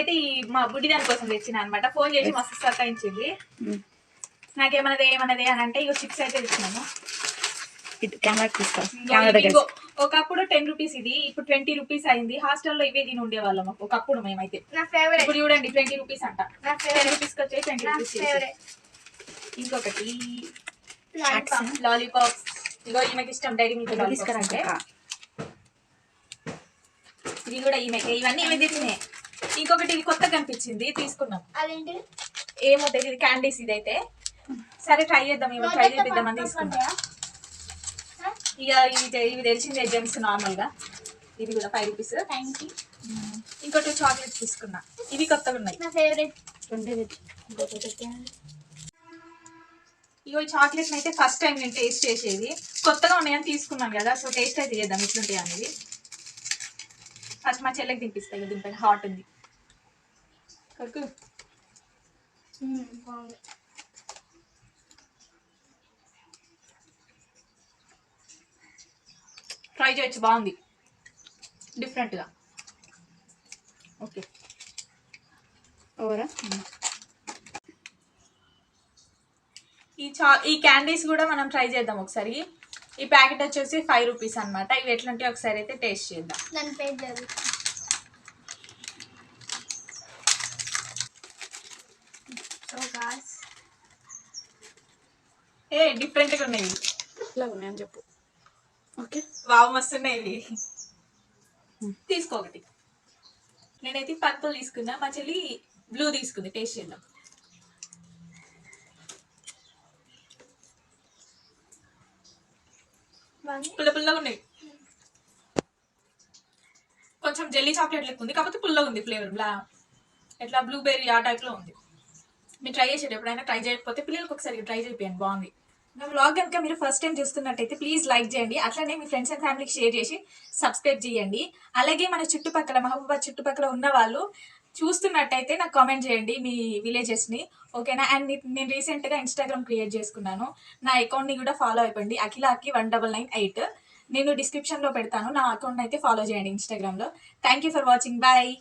అయితే ఈ మా బుడ్డి దాని కోసం తెచ్చిన అనమాట. ఫోన్ చేసి మస్తు సతాయించింది. నాకేమన్నది ఏమన్నది అని అంటే ఇక చిప్స్ అయితే తెచ్చినాము. ఒకప్పుడు 10 రూపీస్ ఇది, ఇప్పుడు 20 రూపీస్ అయింది. హాస్టల్లో ఇవే తిని ఉండేవాళ్ళం ఒకప్పుడు మేమైతే. ఇప్పుడు చూడండి 20 రూపీస్ అంట. 10 రూపీస్కి వచ్చే 20 రూపీస్. ఇంకొకటి లాలీపాప్స్. ఇగో ఈమెకి ఇష్టం డైరీ మిల్క్ లాలీపాప్స్ అంటే. ఇది కూడా ఈమెకి. ఇవన్నీ ఈమె తెచ్చినాయి. ఇంకొకటి ఇది కొత్తగా కనిపించింది, తీసుకున్నాం. ఏమో తెలియదు, క్యాండీస్ ఇదైతే. సరే ట్రై చేద్దాం, ఇవి ట్రై చేద్దామని తీసుకున్నాం. ఇక ఇవి తెలిసిందే జెమ్స్ నార్మల్ గా. ఇది కూడా 5 రూపీస్. ఇంకో 2 చాక్లెట్స్ తీసుకున్నా. ఇవి కొత్తగా ఉన్నాయి. ఇగో ఈ చాక్లెట్ అయితే ఫస్ట్ టైం నేను టేస్ట్ చేసేది. కొత్తగా ఉన్నాయని తీసుకున్నాను కదా, సో టేస్ట్ అయితే చేద్దాం ఎట్లుంటాయి అనేది. ఫస్ట్ మా చెల్లెకి తినిపిస్తాయి. దీనిపైన హాట్ ఉంది. ట్రై చేయొచ్చు, బాగుంది డిఫరెంట్గా. ఓకే ఓవరా. ఈ క్యాండీస్ కూడా మనం ట్రై చేద్దాం ఒకసారి. ఈ ప్యాకెట్ వచ్చేసి 5 రూపీస్ అనమాట. ఇవి ఎట్లుంటే ఒకసారి అయితే టేస్ట్ చేద్దాం. ఏ డిఫరెంట్గా ఉన్నాయి. ఇట్లా ఉన్నాయని చెప్పు. ఓకే వావ్ మస్తున్నాయి ఇవి. తీసుకో ఒకటి. నేనైతే పర్పుల్ తీసుకున్నా, మా చెల్లి బ్లూ తీసుకుంది. టేస్ట్ చేద్దాం. పుల్ల పుల్లగా ఉన్నాయి. కొంచెం జెల్లీ చాక్లెట్ లెక్క ఉంది, కాకపోతే పుల్లగా ఉంది ఫ్లేవర్. ఎట్లా బ్లూబెర్రీ ఆ టైప్ లో ఉంది. మీరు ట్రై చేసేది ఎప్పుడైనా ట్రై చేయకపోతే పిల్లలకు ఒకసారి ట్రై చేయండి, బాగుంది. నా వ్లాగ్ కనుక మీరు ఫస్ట్ టైం చూస్తున్నట్టయితే ప్లీజ్ లైక్ చేయండి. అట్లనే మీ ఫ్రెండ్స్ అండ్ ఫ్యామిలీకి షేర్ చేసి సబ్స్క్రైబ్ చేయండి. అలాగే మన చుట్టుపక్కల మహబూబాబాద్ చుట్టుపక్కల ఉన్న వాళ్ళు చూస్తున్నట్టయితే నాకు కామెంట్ చేయండి మీ విలేజెస్ని, ఓకేనా. అండ్ నేను రీసెంట్గా ఇన్స్టాగ్రామ్ క్రియేట్ చేసుకున్నాను. నా అకౌంట్ని కూడా ఫాలో అయిపోండి, అఖిలాకి 1998. నేను డిస్క్రిప్షన్లో పెడతాను. నా అకౌంట్ అయితే ఫాలో చేయండి ఇన్స్టాగ్రామ్లో. Thank you for watching. Bye.